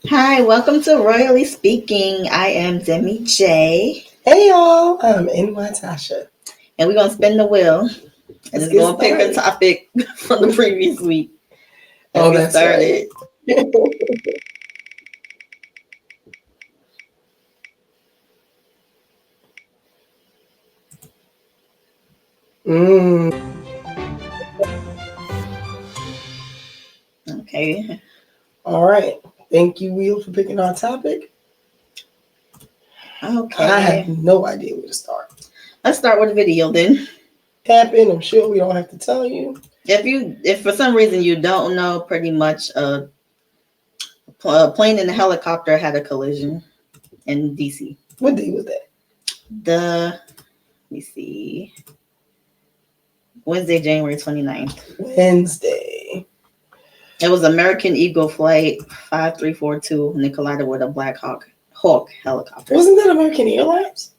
Hi, welcome to Royally Speaking. I am Demi J. Hey y'all, I'm NY Tasha. And we're going to spin the wheel. And Let's it's get going to pick a started. topic from the previous week. Oh, Let's get that's started. Okay. All right. Thank you, Wheel, for picking our topic. Okay. I have no idea where to start. Let's start with a video then. Happened, I'm sure we don't have to tell you. If for some reason you don't know, pretty much a plane and a helicopter had a collision in DC. What day was that? Let me see. Wednesday, January 29th. Wednesday. It was American Eagle Flight 5342, and it collided with a Black Hawk helicopter. Wasn't that American Airlines?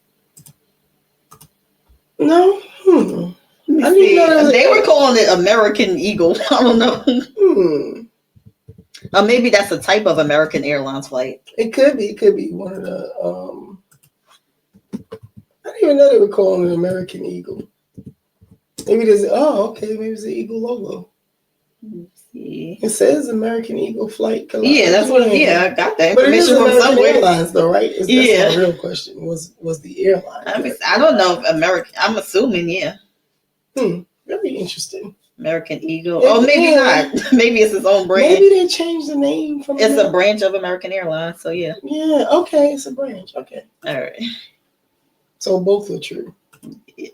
No? I didn't know they were calling it American Eagle. I don't know. Maybe that's a type of American Airlines flight. It could be. It could be one of the. I didn't even know they were calling it American Eagle. Maybe there's. Oh, okay. Maybe it's the Eagle logo. Let's see. It says American Eagle flight. Yeah, that's what. Yeah, I got that information but it is from American somewhere. Airlines, though, right? That's the real question. Was the airline? I don't know if American. I'm assuming, yeah. Very interesting. American Eagle. Maybe not. Maybe it's its own brand. Maybe they changed the name from. It's a branch of American Airlines. So yeah. Yeah. Okay. It's a branch. Okay. All right. So both are true. Yeah.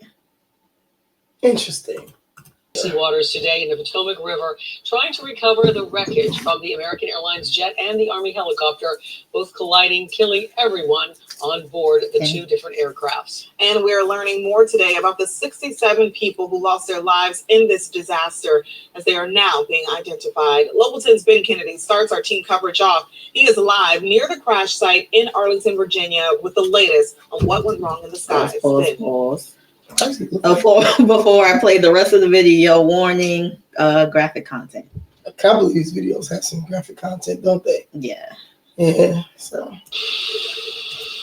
Interesting. Waters today in the Potomac River, trying to recover the wreckage from the American Airlines jet and the Army helicopter, both colliding, killing everyone on board the two different aircrafts. And we're learning more today about the 67 people who lost their lives in this disaster, as they are now being identified. Lobleton's Ben Kennedy starts our team coverage off. He is live near the crash site in Arlington, Virginia, with the latest on what went wrong in the skies. Pause. Before I play the rest of the video, warning, graphic content. A couple of these videos have some graphic content, don't they? Yeah. So.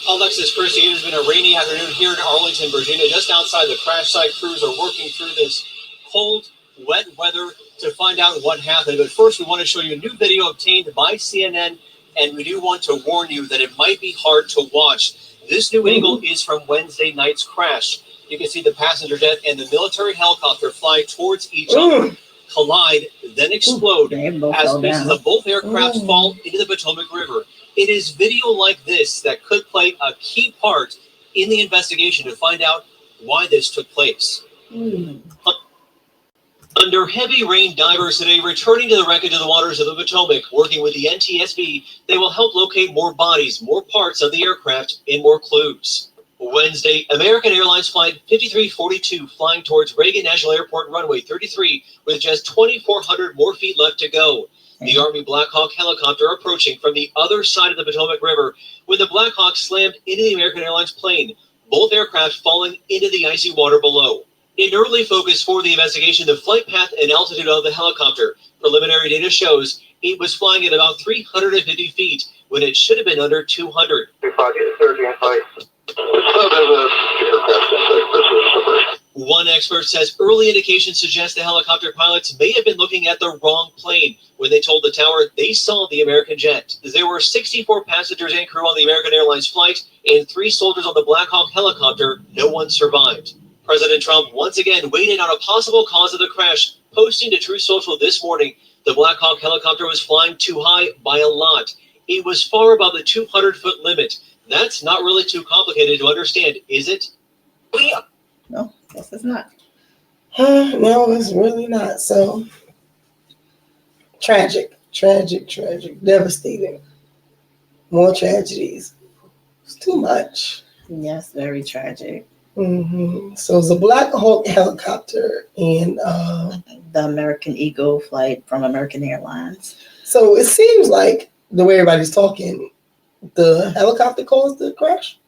Alexis, first, it has been a rainy afternoon here in Arlington, Virginia. Just outside the crash site, crews are working through this cold, wet weather to find out what happened. But first, we want to show you a new video obtained by CNN, and we do want to warn you that it might be hard to watch. This new angle is from Wednesday night's crash. You can see the passenger jet and the military helicopter fly towards each other, collide, then explode as pieces of both aircraft fall into the Potomac River. It is video like this that could play a key part in the investigation to find out why this took place. Under heavy rain, divers today returning to the wreckage of the waters of the Potomac, working with the NTSB. They will help locate more bodies, more parts of the aircraft, and more clues. Wednesday, American Airlines Flight 5342 flying towards Reagan National Airport runway 33 with just 2,400 more feet left to go. The Army Black Hawk helicopter approaching from the other side of the Potomac River when the Black Hawk slammed into the American Airlines plane, both aircraft falling into the icy water below. In early focus for the investigation, the flight path and altitude of the helicopter. Preliminary data shows it was flying at about 350 feet when it should have been under 200. One expert says early indications suggest the helicopter pilots may have been looking at the wrong plane when they told the tower they saw the American jet. There were 64 passengers and crew on the American Airlines flight and 3 soldiers on the Black Hawk helicopter. No one survived. President Trump once again weighed in on a possible cause of the crash, posting to Truth Social this morning the Black Hawk helicopter was flying too high by a lot. It was far above the 200-foot limit. That's not really too complicated to understand, is it? No, guess it's not. No, it's really not. So, tragic, devastating. More tragedies. It's too much. Yes, very tragic. So it's a Black Hawk helicopter and the American Eagle flight from American Airlines. So it seems like the way everybody's talking, the helicopter caused the crash.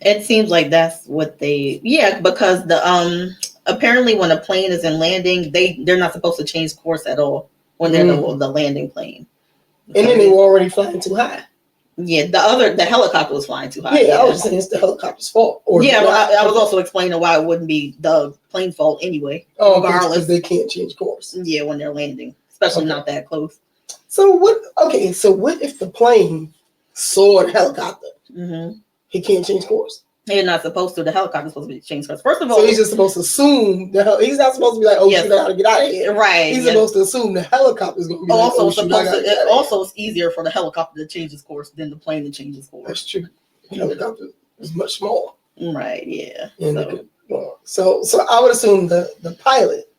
It seems like that's what because the apparently when a plane is in landing, they're not supposed to change course at all when they're the landing plane. And then they were already flying too high. Yeah, the helicopter was flying too high. Yeah, I was saying it's the helicopter's fault. Or Yeah, well, I was also explaining why it wouldn't be the plane fault anyway. Oh, regardless, because they can't change course. Yeah, when they're landing, especially not that close. So what? Okay, so what if the plane saw the helicopter? Mm-hmm. He can't change course. They're not supposed to. The helicopter's supposed to be changed course. First of all, so he's just supposed to assume he's not supposed to be like, oh, shoot, I gotta get out of here. Right. He's supposed to assume the helicopter's going to be also like, oh, also it's easier for the helicopter to change its course than the plane to change its course. That's true. The helicopter is much smaller. Right. Yeah. So I would assume the pilot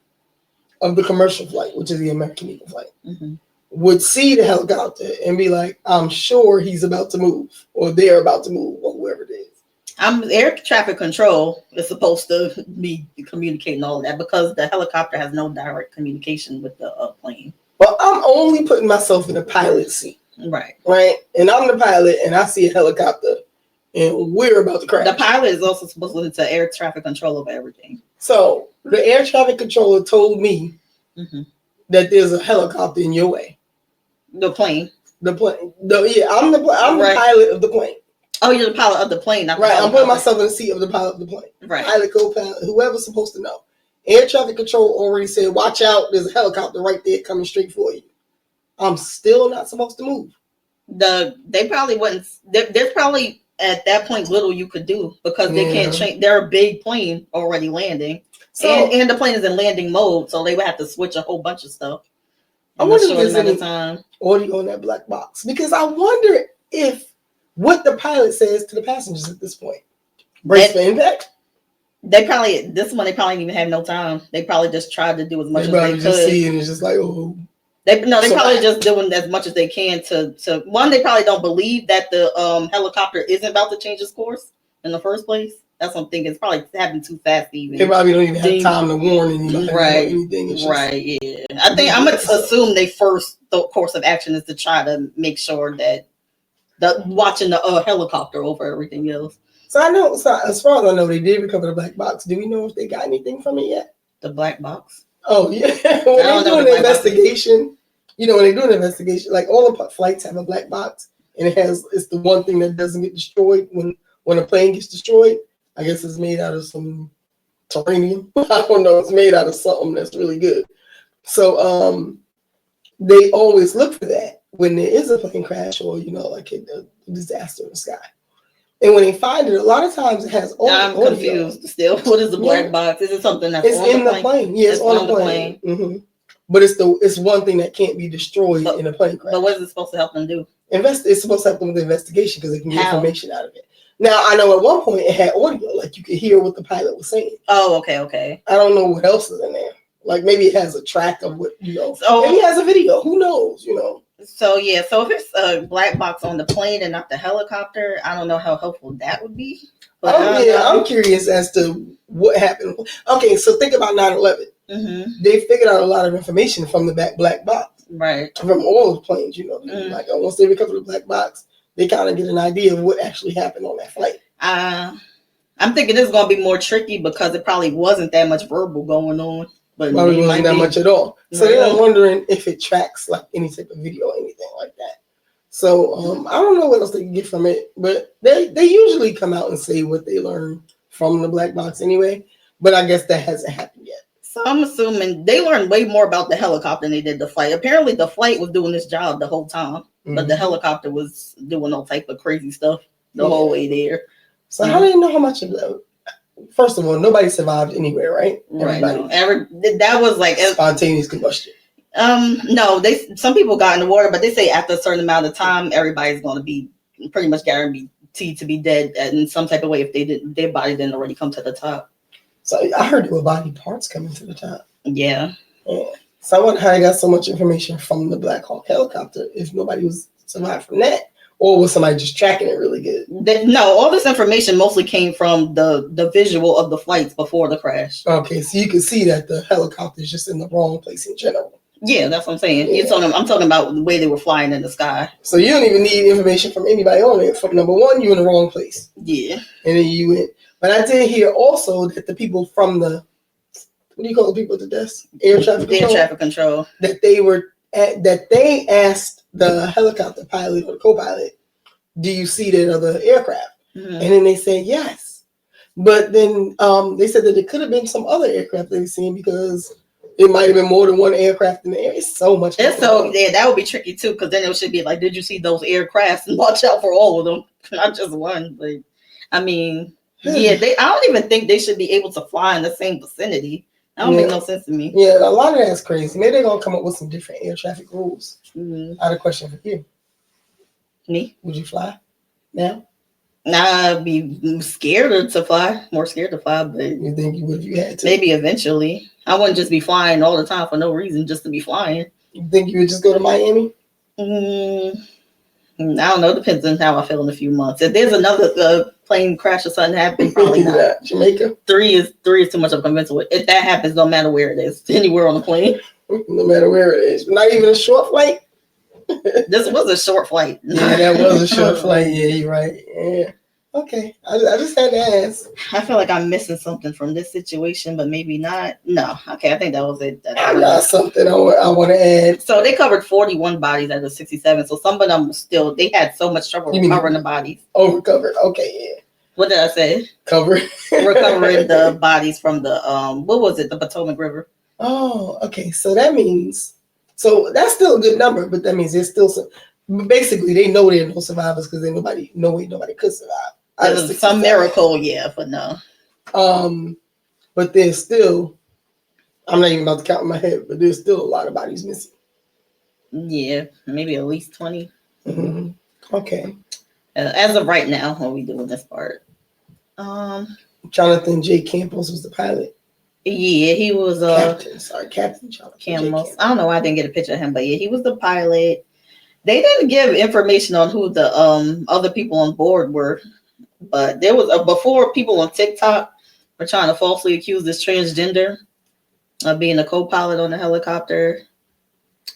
of the commercial flight, which is the American Eagle flight, would see the helicopter and be like, I'm sure he's about to move, or they're about to move, or whoever it is. Air traffic control is supposed to be communicating all of that because the helicopter has no direct communication with the plane. Well, I'm only putting myself in the pilot seat. Right. And I'm the pilot, and I see a helicopter, and we're about to crash. The pilot is also supposed to listen to air traffic control of everything. So the air traffic controller told me that there's a helicopter in your way. The plane. I'm the pilot of the plane. Oh, you're the pilot of the plane. Not right. I'm putting myself in the seat of the pilot of the plane. Right. Pilot, co-pilot, whoever's supposed to know. Air traffic control already said, watch out, there's a helicopter right there coming straight for you. I'm still not supposed to move. They probably wouldn't. There's probably at that point little you could do because they can't change. They're a big plane already landing. So, and the plane is in landing mode, so they would have to switch a whole bunch of stuff. I wonder if there's any audio on that black box, because I wonder if what the pilot says to the passengers at this point. Brace for impact? They probably didn't even have no time. They probably just tried to do as much as they could. Just see and it's just like, oh. They probably just doing as much as they can to one. They probably don't believe that the helicopter isn't about to change its course in the first place. That's what I'm thinking. It's probably happening too fast to even. They probably don't even have time to warn anybody. Right. Or anything. Right. Yeah. I think I'm gonna assume their first course of action is to try to make sure that watching the helicopter over everything else. So I know. So as far as I know, they did recover the black box. Do we know if they got anything from it yet? The black box. Oh yeah. When they do an investigation, when they do an investigation, like all the flights have a black box, and it's the one thing that doesn't get destroyed when a plane gets destroyed. I guess it's made out of some uranium. I don't know. It's made out of something that's really good. So they always look for that when there is a plane crash or like a disaster in the sky. And when they find it, a lot of times it has all. I'm confused still. What is the black box? Is it something that's in the plane? Yeah, it's on the plane. Mm-hmm. But it's one thing that can't be destroyed in a plane crash. But what is it supposed to help them do? It's supposed to help them with the investigation because they can get information out of it. Now, I know at one point it had audio, like you could hear what the pilot was saying. Oh, okay. I don't know what else is in there. Like maybe it has a track of what, So, maybe it has a video. Who knows, So, yeah. So if it's a black box on the plane and not the helicopter, I don't know how helpful that would be. But I'm curious as to what happened. Okay, so think about 9/11. Mm-hmm. They figured out a lot of information from the black box. Right. From all the planes, Like once they recover the black box, they kind of get an idea of what actually happened on that flight. I'm thinking this is going to be more tricky because it probably wasn't that much verbal going on. But probably wasn't that much at all. So they're wondering if it tracks like any type of video or anything like that. So I don't know what else they can get from it, but they usually come out and say what they learned from the black box anyway. But I guess that hasn't happened yet. So I'm assuming they learned way more about the helicopter than they did the flight. Apparently the flight was doing this job the whole time. But the helicopter was doing all type of crazy stuff the whole way there. So how do you know how much of that? First of all, nobody survived anywhere, right? Right. No. That was like spontaneous combustion. No, some people got in the water, but they say after a certain amount of time, everybody's going to be pretty much guaranteed to be dead in some type of way if their body didn't already come to the top. So I heard there were body parts coming to the top. Yeah. So I wonder how they got so much information from the Black Hawk helicopter if nobody was survived from that. Or was somebody just tracking it really good? No, all this information mostly came from the visual of the flights before the crash. Okay, so you can see that the helicopter is just in the wrong place in general. Yeah, that's what I'm saying. Yeah. I'm talking about the way they were flying in the sky. So you don't even need information from anybody on it. From number one, you're in the wrong place. Yeah. And then you went. But I did hear also that the people from what do you call the people at the desk? Air traffic control. That they asked the helicopter pilot or the co-pilot do you see that other aircraft? Mm-hmm. And then they said yes. But then they said that it could have been some other aircraft they've seen because it might have been more than one aircraft in the air. It's so much. That would be tricky too, because then it should be like, did you see those aircrafts and watch out for all of them, not just one. But I mean, I don't even think they should be able to fly in the same vicinity. That don't make no sense to me. Yeah, a lot of that's crazy. Maybe they're gonna come up with some different air traffic rules. Mm-hmm. I had a question for you. Me? Would you fly now? Nah, I'd be scared to fly. More scared to fly, but you think you would if you had to? Maybe eventually. I wouldn't just be flying all the time for no reason, just to be flying. You think you would just go to Miami? I don't know. Depends on how I feel in a few months. If there's another plane crash or something happen, probably not. Jamaica? 3 is too much of a convincing. If that happens, no matter where it is, anywhere on the plane. No matter where it is. Not even a short flight? This was a short flight. Yeah, that was a short flight. Yeah, you're right. Yeah. Okay. I just had to ask. I feel like I'm missing something from this situation, but maybe not. No. Okay, I think that was it. I got something I want to add. So they covered 41 bodies out of 67. So some of them they had so much trouble recovering the bodies. Oh, recovered. Okay, yeah. What did I say? Recovering the bodies from the what was it? The Potomac River. Oh, okay. So that means that's still a good number, but that means there's still some. Basically, they know there are no survivors because nobody could survive. There's some miracle, yeah, but no. But there's still. I'm not even about to count in my head, but there's still a lot of bodies missing. Yeah, maybe at least 20. Mm-hmm. Okay. As of right now, when we doing this part. Jonathan J. Campos was the pilot. Yeah, he was Captain Jonathan Campos. I don't know why I didn't get a picture of him, but yeah, he was the pilot. They didn't give information on who the other people on board were, but there was before people on TikTok were trying to falsely accuse this transgender of being a co-pilot on the helicopter.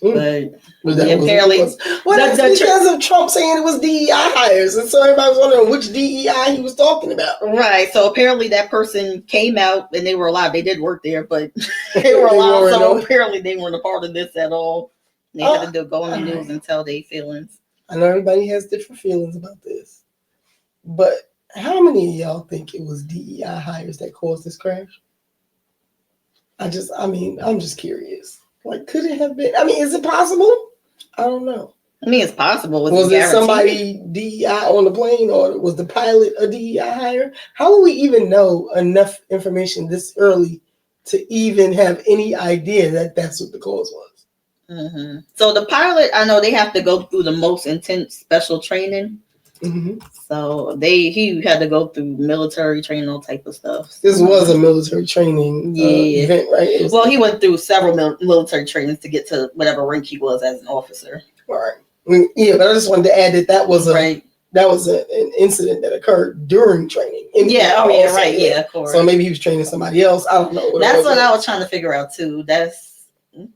But apparently, because of Trump saying it was DEI hires, and so everybody was wondering which DEI he was talking about. Right. So apparently that person came out and they were allowed. They did work there, but they were allowed. So apparently they weren't a part of this at all. They had to go on the news and tell their feelings. I know everybody has different feelings about this, but how many of y'all think it was DEI hires that caused this crash? I'm just curious. Like, could it have been? I mean, is it possible? I don't know. I mean, it's possible. Was it somebody DEI on the plane, or was the pilot a DEI hire? How will we even know enough information this early to even have any idea that that's what the cause was? Mm-hmm. So the pilot, I know they have to go through the most intense special training. Mm-hmm. So he had to go through military training, all type of stuff. This was a military training event, right? Well, he went through several military trainings to get to whatever rank he was as an officer. All right. Yeah, but I just wanted to add that was an incident that occurred during training. Of course. So maybe he was training somebody else. I don't know. That's what I was trying to figure out too.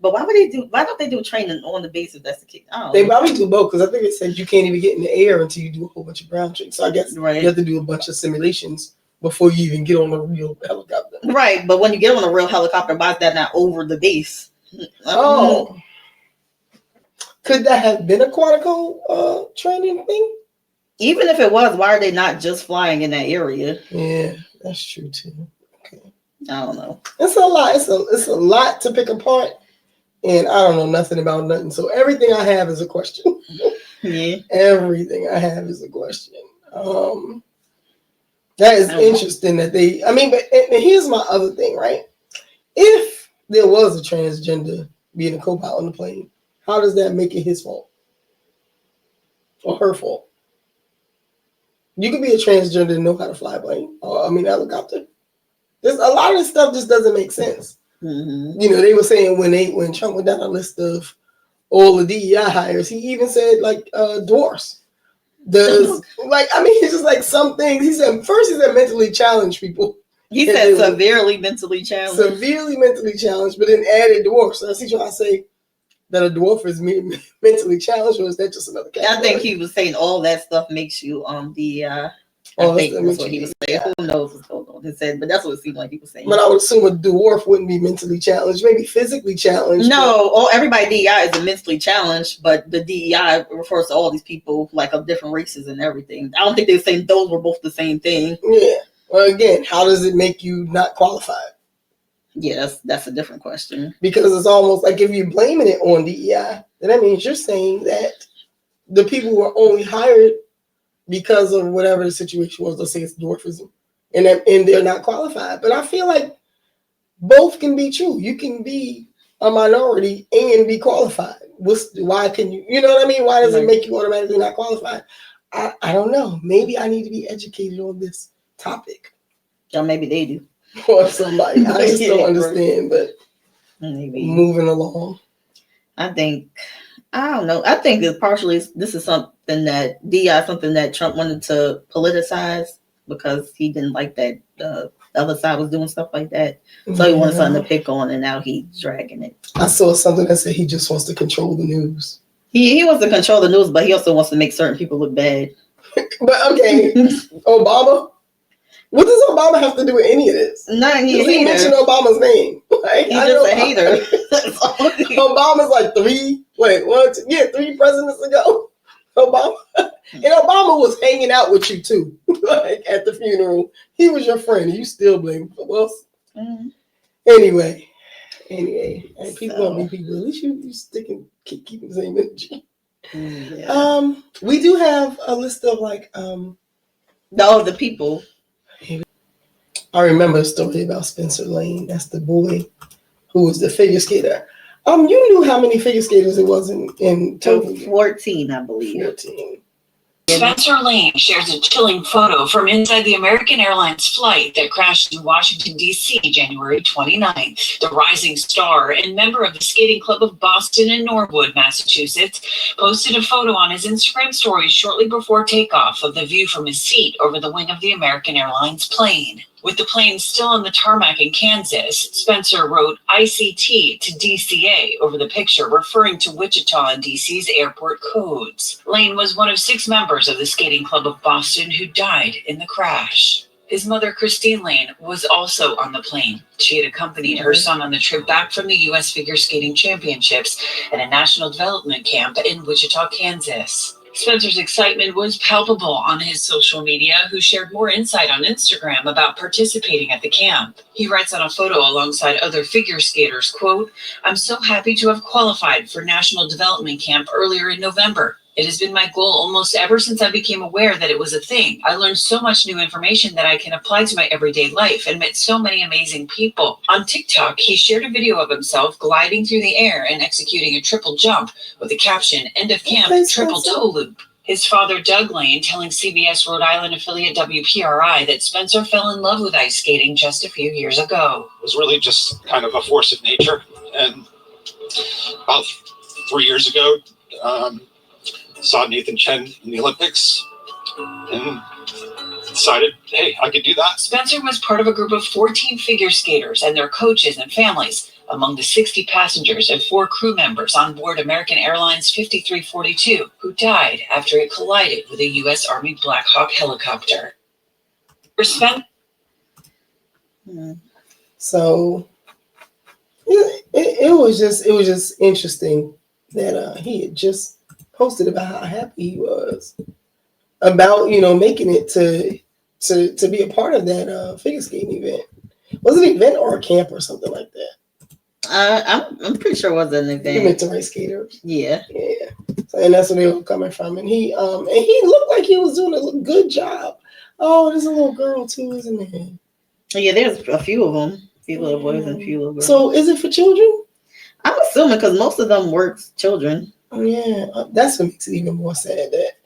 But why don't they do training on the base if that's the case? They probably do both, because I think it says you can't even get in the air until you do a whole bunch of ground training. So I guess you have to do a bunch of simulations before you even get on a real helicopter. Right, but when you get on a real helicopter, why is that not over the base? Oh. Could that have been a Quantico training thing? Even if it was, why are they not just flying in that area? Yeah, that's true too. Okay. I don't know. It's a lot. It's a lot to pick apart. And I don't know nothing about nothing. So everything I have is a question. Yeah. Everything I have is a question. That is interesting that but here's my other thing, right? If there was a transgender being a co-pilot on the plane, how does that make it his fault? Or her fault? You could be a transgender and know how to fly a plane. Helicopter. There's a lot of this stuff just doesn't make sense. Mm-hmm. They were saying when Trump went down a list of all the DEI hires, he even said dwarfs. It's just like some things. He said mentally challenged people. He said severely mentally challenged. Severely mentally challenged, but then added dwarfs. So is he trying to say that a dwarf is mentally challenged, or is that just another category? I think he was saying all that stuff makes you DEI. I think that's what he was saying. Who knows what's going on? He said, but that's what it seemed like he was saying. But I would assume a dwarf wouldn't be mentally challenged, maybe physically challenged. No, everybody DEI is mentally challenged, but the DEI refers to all these people like of different races and everything. I don't think they're saying those were both the same thing. Yeah. Well, again, how does it make you not qualified? Yeah, that's a different question. Because it's almost like if you're blaming it on DEI, then that means you're saying that the people were only hired because of whatever the situation was. Let's say it's dwarfism, and they're not qualified. But I feel like both can be true. You can be a minority and be qualified. Why can you? You know what I mean? Why does it make you automatically not qualified? I don't know. Maybe I need to be educated on this topic. Or maybe they do. Or somebody. I just don't understand. But maybe moving along. I don't know. I think that partially this is something that DEI, something that Trump wanted to politicize because he didn't like that the other side was doing stuff like that. So he wanted something to pick on, and now he's dragging it. I saw something that said he just wants to control the news. He wants to control the news, but he also wants to make certain people look bad. But okay, Obama. What does Obama have to do with any of this? He mentioned Obama's name. Like, he's just a hater. Obama's like 3 presidents ago. Obama. And Obama was hanging out with you too. Like at the funeral. He was your friend. You still blame him. Well, anyway. And people gonna be people. At least you keeping the same energy. Yeah. We do have a list of like the people. I remember a story about Spencer Lane. That's the boy who was the figure skater. You knew how many figure skaters it was in total? 14, I believe. 14. Spencer Lane shares a chilling photo from inside the American Airlines flight that crashed in Washington, D.C. January 29th. The rising star and member of the Skating Club of Boston in Norwood, Massachusetts, posted a photo on his Instagram story shortly before takeoff of the view from his seat over the wing of the American Airlines plane. With the plane still on the tarmac in Kansas, Spencer wrote ICT to DCA over the picture, referring to Wichita and DC's airport codes. Lane was one of 6 members of the Skating Club of Boston who died in the crash. His mother, Christine Lane, was also on the plane. She had accompanied her son on the trip back from the U.S. Figure Skating Championships at a national development camp in Wichita, Kansas. Spencer's excitement was palpable on his social media, who shared more insight on Instagram about participating at the camp. He writes on a photo alongside other figure skaters, quote, "I'm so happy to have qualified for National Development Camp earlier in November. It has been my goal almost ever since I became aware that it was a thing. I learned so much new information that I can apply to my everyday life and met so many amazing people." On TikTok, he shared a video of himself gliding through the air and executing a triple jump with the caption, "End of camp, triple toe loop." His father, Doug Lane, telling CBS Rhode Island affiliate WPRI that Spencer fell in love with ice skating just a few years ago. It was really just kind of a force of nature. And about 3 years ago, saw Nathan Chen in the Olympics and decided, hey, I could do that. Spencer was part of a group of 14 figure skaters and their coaches and families among the 60 passengers and 4 crew members on board American Airlines 5342 who died after it collided with a U.S. Army Black Hawk helicopter. So it was just interesting that he had just posted about how happy he was about making it to be a part of that figure skating event. Was it an event or a camp or something like that? I'm pretty sure it was an event. You meant to race skaters. Yeah. So, and that's where they were coming from. And he looked like he was doing a good job. Oh, there's a little girl too, isn't there? Yeah, there's a few of them. A few little boys and a few little girls. So is it for children? I'm assuming because most of them were children. Oh yeah, that's what makes it even more sad that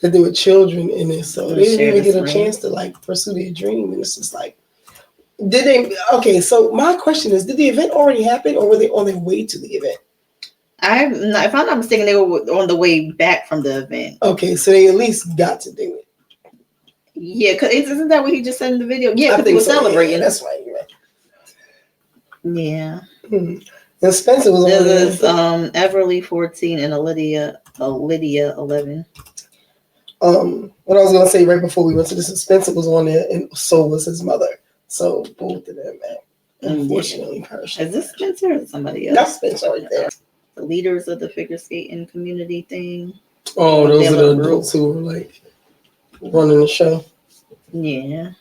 there were children in this, so they didn't even get a chance to like pursue their dream. And it's just like, did they? Okay, so my question is, did the event already happen, or were they on their way to the event? If I'm not mistaken, they were on the way back from the event. Okay, so they at least got to do it. Yeah, because isn't that what he just said in the video? Yeah, because he was celebrating. Yeah, that's right. You're right. Yeah. Mm-hmm. And Spencer was on Everly 14 and Lydia 11. what I was gonna say right before we went to the suspense, was on there, and so was his mother. So both of them, man, unfortunately perished. Is this Spencer or somebody else? That's Spencer right there. The leaders of the figure skating community thing. Oh, those are the adults who were like running the show. Yeah.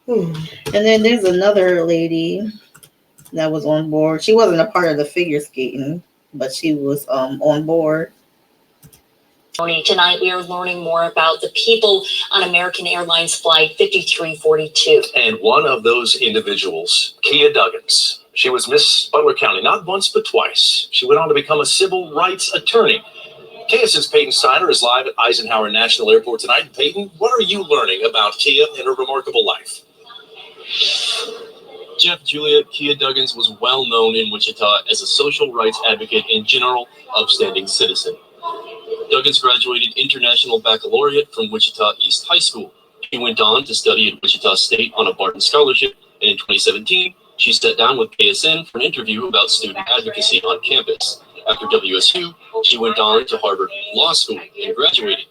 And then there's another lady that was on board. She wasn't a part of the figure skating, but she was on board. Tonight, we are learning more about the people on American Airlines Flight 5342. And one of those individuals, Kia Duggins. She was Miss Butler County, not once but twice. She went on to become a civil rights attorney. KSN's Peyton Steiner is live at Eisenhower National Airport tonight. Peyton, what are you learning about Kia and her remarkable life? Jeff, Juliet, Kia Duggins was well known in Wichita as a social rights advocate and general upstanding citizen. Duggins graduated International Baccalaureate from Wichita East High School. She went on to study at Wichita State on a Barton Scholarship, and in 2017, she sat down with KSN for an interview about student advocacy on campus. After WSU, she went on to Harvard Law School and graduated.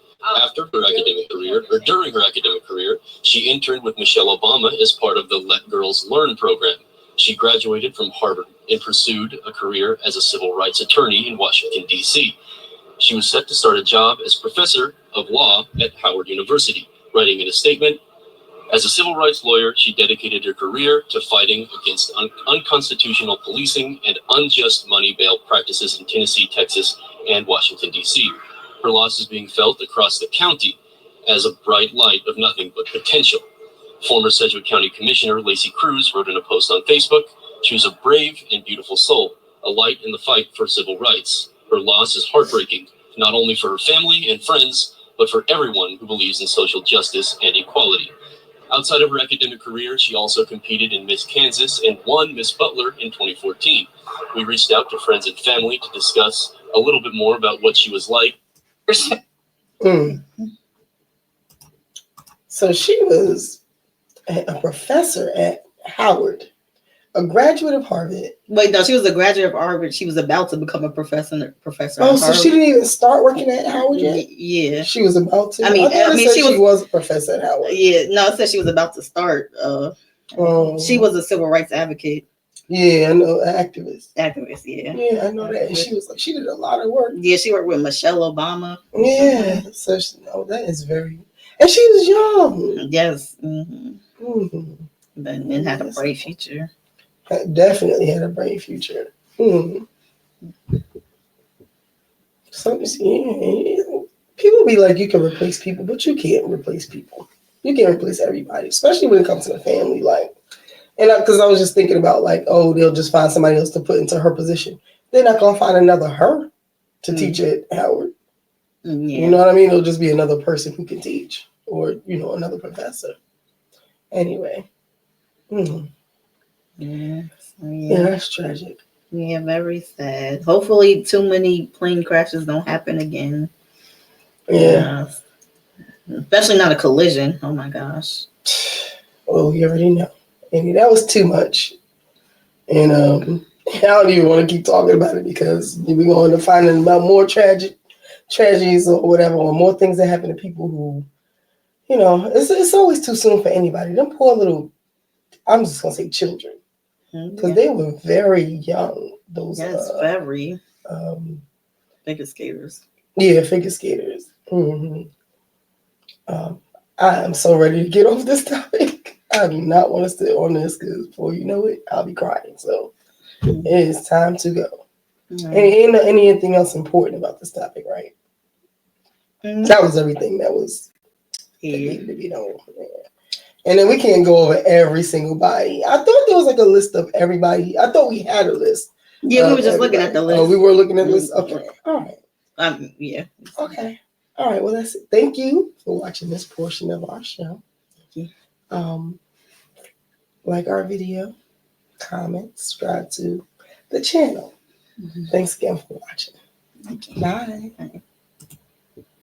During her academic career, she interned with Michelle Obama as part of the Let Girls Learn program. She graduated from Harvard and pursued a career as a civil rights attorney in Washington, D.C. She was set to start a job as professor of law at Howard University, writing in a statement, "As a civil rights lawyer, she dedicated her career to fighting against unconstitutional policing and unjust money bail practices in Tennessee, Texas, and Washington, D.C. Her loss is being felt across the county as a bright light of nothing but potential." Former Sedgwick County Commissioner Lacey Cruz wrote in a post on Facebook, "She was a brave and beautiful soul, a light in the fight for civil rights. Her loss is heartbreaking, not only for her family and friends, but for everyone who believes in social justice and equality." Outside of her academic career, she also competed in Miss Kansas and won Miss Butler in 2014. We reached out to friends and family to discuss a little bit more about what she was like. So she was a professor at Howard, a graduate of Harvard. Wait, no, she was a graduate of Harvard. She was about to become a professor. Oh, so she didn't even start working at Howard yet? Yeah. She was about to? I mean, she was a professor at Howard. Yeah, no, it said she was about to start. She was a civil rights advocate. Yeah, I know, activist. Activist, yeah. Yeah, I know that. And she did a lot of work. Yeah, she worked with Michelle Obama. Yeah, so that is very, and she was young. Yes. And had a bright future. Definitely had a bright future. So people be like, you can replace people, but you can't replace people. You can't replace everybody, especially when it comes to the family. Like, and because I was just thinking about like, oh, they'll just find somebody else to put into her position. They're not gonna find another her to teach at Howard. Yeah. You know what I mean? It'll just be another person who can teach, or another professor. Anyway. Yeah, that's tragic. Yeah, very sad. Hopefully, too many plane crashes don't happen again. Yeah. Especially not a collision. Oh my gosh. Well, you already know. And that was too much. And I don't even want to keep talking about it because we're going to find out about more tragedies or whatever, or more things that happen to people who, it's always too soon for anybody. Them poor little, I'm just going to say children. Because they were very young. Those very figure skaters. Yeah, figure skaters. I am so ready to get off this topic. I do not want to stay on this because before you know it, I'll be crying. So it is time to go. And ain't anything else important about this topic, right? That was everything that was needed to be done. And then we can't go over every single body. I thought there was like a list of everybody. I thought we had a list. Yeah, we were just looking at the list. Oh, we were looking at this? Okay. All right. Yeah. Okay. All right. Well, that's it. Thank you for watching this portion of our show. Thank you. Like our video, comment, subscribe to the channel. Thanks again for watching. Thank you. Bye.